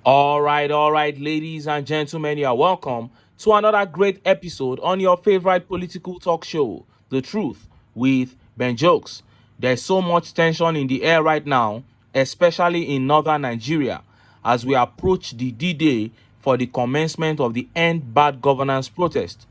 All right, ladies and gentlemen, you are welcome to another great episode on your favorite political talk show, The Truth with Ben Jokes. There's so much tension in the air right now, especially in northern Nigeria, as we approach the D-Day for the commencement of the End Bad Governance protest.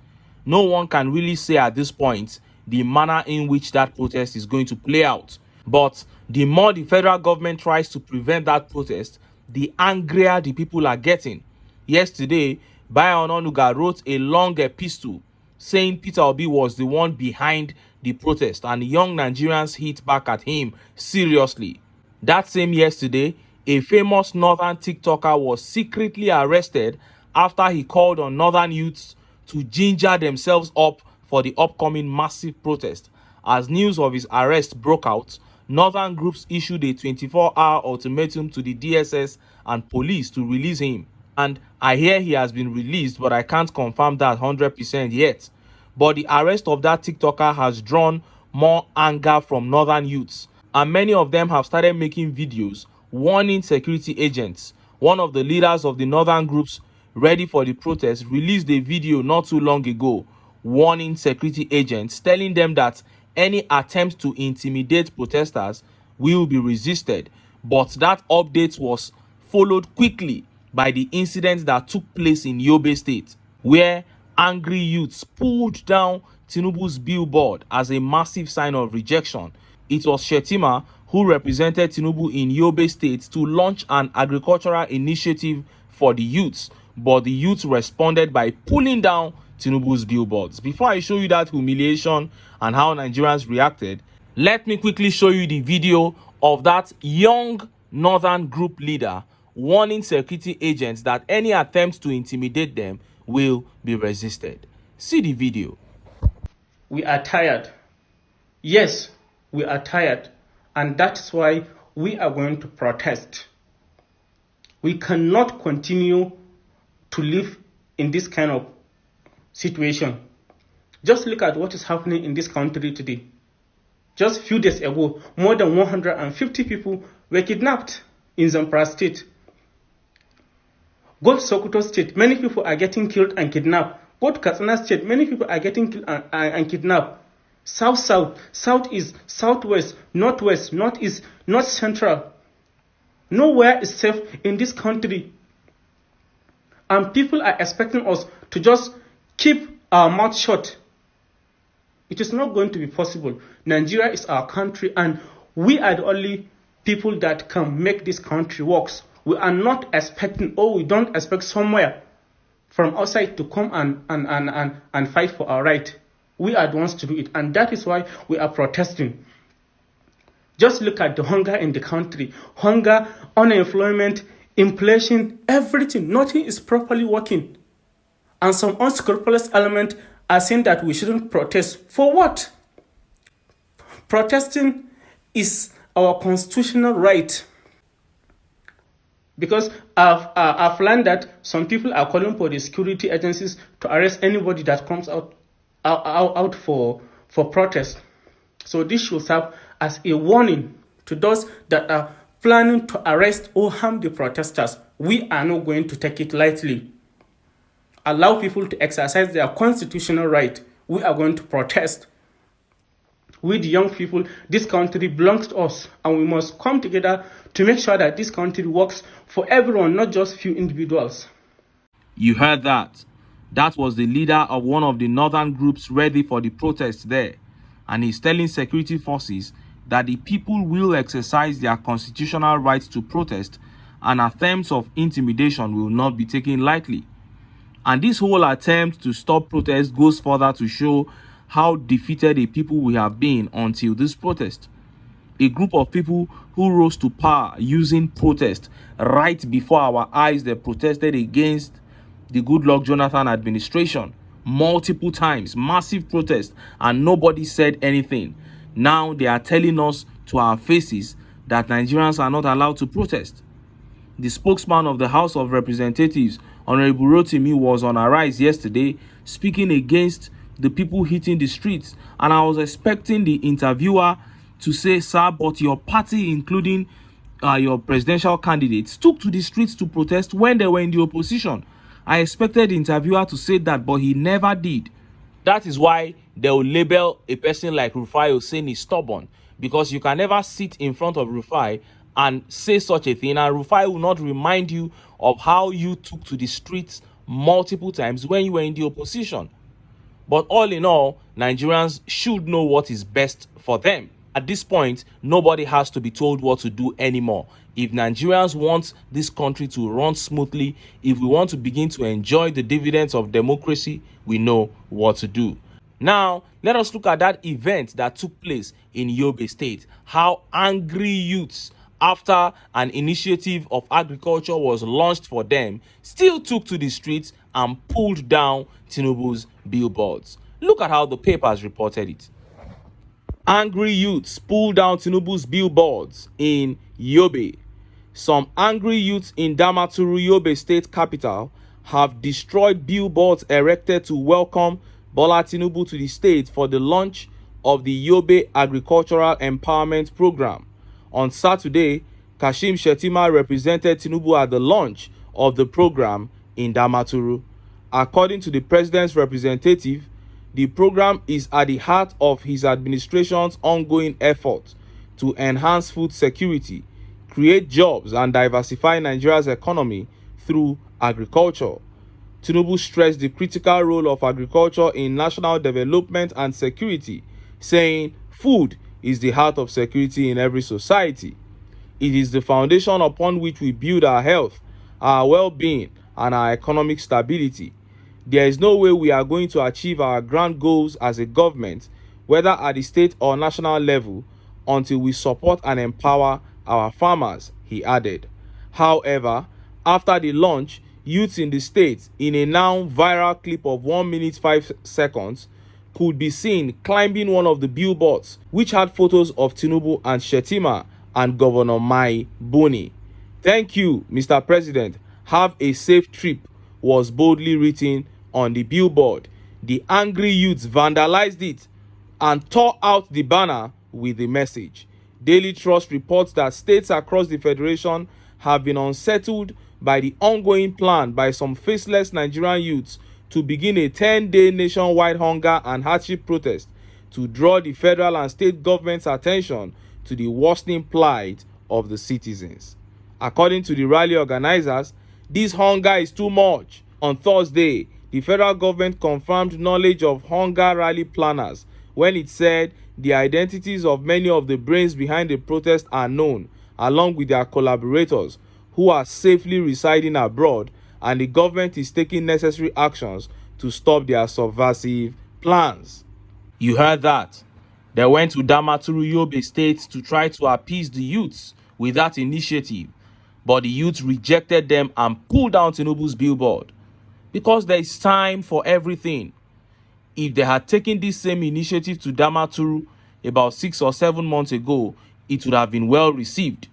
No one can really say at this point the manner in which that protest is going to play out. But the more the federal government tries to prevent that protest, the angrier the people are getting. Yesterday, Bayo Ononuga wrote a long epistle saying Peter Obi was the one behind the protest, and young Nigerians hit back at him seriously. That same yesterday, a famous northern TikToker was secretly arrested after he called on northern youths to ginger themselves up for the upcoming massive protest. As news of his arrest broke out, northern groups issued a 24-hour ultimatum to the DSS and police to release him. And I hear he has been released, but I can't confirm that 100% yet. But the arrest of that TikToker has drawn more anger from northern youths, and many of them have started making videos warning security agents. One of the leaders of the northern groups ready for the protest released a video not too long ago warning security agents, telling them that any attempt to intimidate protesters will be resisted. But that update was followed quickly by the incident that took place in Yobe State, where angry youths pulled down TINUBU's Billboard as a massive sign of rejection. It was Shetima who represented TINUBU in Yobe State to launch an agricultural initiative for the youths, but the youths responded by pulling down TINUBU's billboards. Before I show you that humiliation and how Nigerians reacted, let me quickly show you the video of that young northern group leader warning security agents that any attempt to intimidate them will be resisted. See the video. We are tired. Yes, we are tired, and that's why we are going to protest. We cannot continue to live in this kind of situation. Just look at what is happening in this country today. Just a few days ago, more than 150 people were kidnapped in Zamfara State. Go to Sokoto State, many people are getting killed and kidnapped. Go to Katsina State, many people are getting killed and kidnapped. South, southeast, southwest, northwest, northeast, north central. Nowhere is safe in this country. And people are expecting us to just keep our mouth shut. It is not going to be possible. Nigeria is our country, and we are the only people that can make this country work. We are not expecting, we don't expect somewhere from outside to come and fight for our right. We are the ones to do it, and that is why we are protesting. Just look at the hunger in the country. Hunger, unemployment, inflation, everything. Nothing is properly working. And some unscrupulous element are saying that we shouldn't protest. For what? Protesting is our constitutional right. Because I've learned that some people are calling for the security agencies to arrest anybody that comes out for protest. So this should serve as a warning to those that are planning to arrest or harm the protesters. We are not going to take it lightly. Allow people to exercise their constitutional right. We are going to protest. We, the young people, this country belongs to us, and we must come together to make sure that this country works for everyone, not just few individuals. You heard that. That was the leader of one of the northern groups ready for the protest there. And he's telling security forces that the people will exercise their constitutional rights to protest, and attempts of intimidation will not be taken lightly. And this whole attempt to stop protest goes further to show how defeated a people we have been until this protest. A group of people who rose to power using protest right before our eyes. They protested against the Goodluck Jonathan administration multiple times, massive protest, and nobody said anything. Now they are telling us to our faces that Nigerians are not allowed to protest. The spokesman of the House of Representatives, Honorable Rotimi, was on Arise yesterday speaking against the people hitting the streets, and I was expecting the interviewer to say, "Sir, but your party, including your presidential candidates took to the streets to protest when they were in the opposition. I expected the interviewer to say that, but he never did. That is why they will label a person like Rufai Hussein is stubborn, because you can never sit in front of Rufai and say such a thing, and Rufai will not remind you of how you took to the streets multiple times when you were in the opposition. But all in all, Nigerians should know what is best for them. At this point, nobody has to be told what to do anymore. If Nigerians want this country to run smoothly, if we want to begin to enjoy the dividends of democracy, we know what to do. Now, let us look at that event that took place in Yobe State. How angry youths, after an initiative of agriculture was launched for them, still took to the streets and pulled down TINUBU's billboards. Look at how the papers reported it. Angry youths pull down TINUBU's billboards in Yobe. Some angry youths in Damaturu, Yobe state capital, have destroyed billboards erected to welcome Bola Tinubu to the state for the launch of the Yobe Agricultural Empowerment Program. On Saturday, Kashim Shettima represented Tinubu at the launch of the program in Damaturu. According to the president's representative, the program is at the heart of his administration's ongoing effort to enhance food security, create jobs, and diversify Nigeria's economy through agriculture. Tinubu stressed the critical role of agriculture in national development and security, saying food is the heart of security in every society. It is the foundation upon which we build our health, our well-being, and our economic stability. There is no way we are going to achieve our grand goals as a government, whether at the state or national level, until we support and empower our farmers, he added. However, after the launch, youths in the state, in a now viral clip of 1 minute 5 seconds, could be seen climbing one of the billboards, which had photos of Tinubu and Shettima and Governor Mai Boni. "Thank you, Mr. President. Have a safe trip," was boldly written on the billboard. The angry youths vandalized it and tore out the banner with the message. Daily Trust reports that states across the federation have been unsettled by the ongoing plan by some faceless Nigerian youths to begin a 10-day nationwide hunger and hardship protest to draw the federal and state government's attention to the worsening plight of the citizens. According to the rally organizers, this hunger is too much. On Thursday, the federal government confirmed knowledge of hunger rally planners when it said the identities of many of the brains behind the protest are known, along with their collaborators who are safely residing abroad, and the government is taking necessary actions to stop their subversive plans. You heard that. They went to Damaturu, Yobe State to try to appease the youths with that initiative, but the youths rejected them and pulled down Tinubu's billboard. Because there is time for everything. If they had taken this same initiative to Damaturu about 6 or 7 months ago, it would have been well received.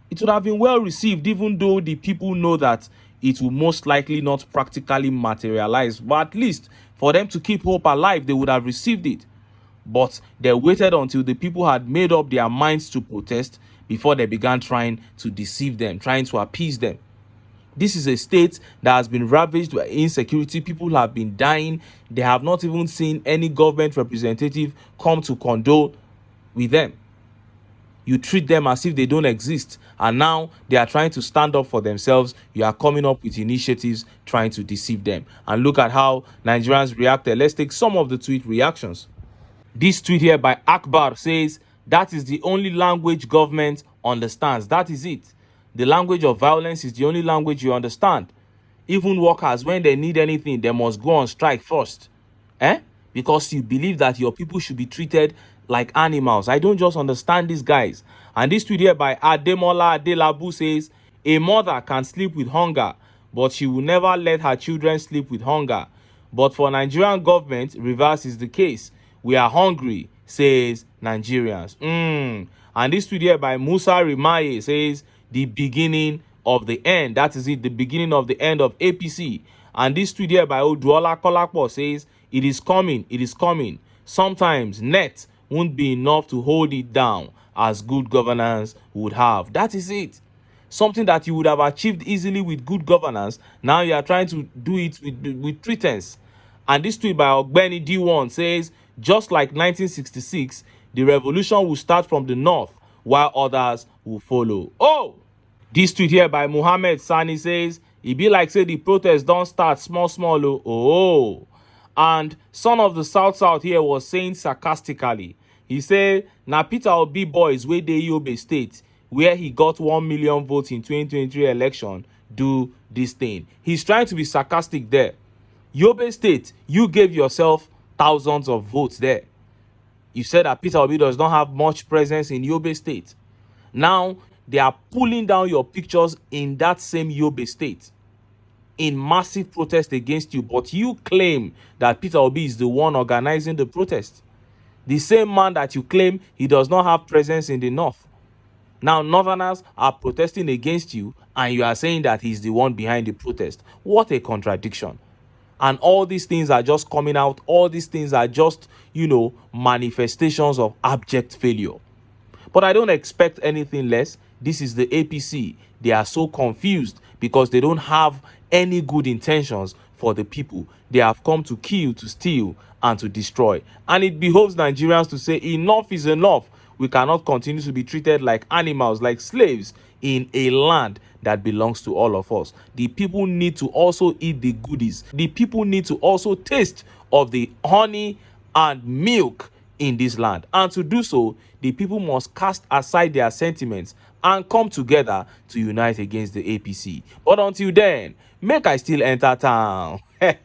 It would have been well received, even though the people know that it will most likely not practically materialize. But at least for them to keep hope alive, they would have received it. But they waited until the people had made up their minds to protest before they began trying to deceive them, trying to appease them. This is a state that has been ravaged by insecurity. People have been dying. They have not even seen any government representative come to condole with them. You treat them as if they don't exist, and now they are trying to stand up for themselves. You are coming up with initiatives trying to deceive them. And look at how Nigerians reacted. Let's take some of the tweet reactions. This tweet here by Akbar says, "That is the only language government understands. That is it. The language of violence is the only language you understand. Even workers, when they need anything, they must go on strike first. Because you believe that your people should be treated like animals. I don't just understand these guys." And this tweet here by Ademola Adelabu says, "A mother can sleep with hunger, but she will never let her children sleep with hunger. But for Nigerian government, reverse is the case. We are hungry, says Nigerians." And this tweet here by Musa Rimaye says, "The beginning of the end." That is it, the beginning of the end of APC. And this tweet here by Oduola Kolapo says, "It is coming, it is coming. Sometimes net won't be enough to hold it down. as good governance would have. That is it. Something that you would have achieved easily with good governance, now you are trying to do it with pretense. And this tweet by Ogbeni D1 says, just like 1966, the revolution will start from the north while others will follow. Oh! This tweet here by Muhammad Sani says, e be like say the protest don't start small oh. And son of the South here was saying sarcastically, he said, na Peter Obi boys wey dey Yobe state where he got 1 million votes in 2023 election do this thing. He's trying to be sarcastic there. Yobe state, you gave yourself thousands of votes there. You said that Peter Obi does not have much presence in Yobe state. Now, they are pulling down your pictures in that same Yobe state in massive protest against you, but you claim that Peter Obi is the one organizing the protest. The same man that you claim he does not have presence in the north. Now, northerners are protesting against you, and you are saying that he's the one behind the protest. What a contradiction. And all these things are just coming out. All these things are just, manifestations of abject failure. But I don't expect anything less. This is the APC. They are so confused because they don't have any good intentions for the people. They have come to kill, to steal, and to destroy. And it behoves Nigerians to say enough is enough. We cannot continue to be treated like animals, like slaves in a land that belongs to all of us. The people need to also eat the goodies. The people need to also taste of the honey and milk in this land. And to do so, the people must cast aside their sentiments and come together to unite against the APC. But until then, make I still enter town. Make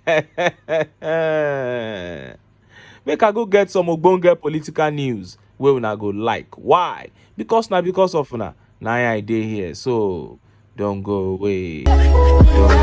I go get some ogbonge political news wey una go like. Why? Because of una. Now I dey here, so don't go away. Don't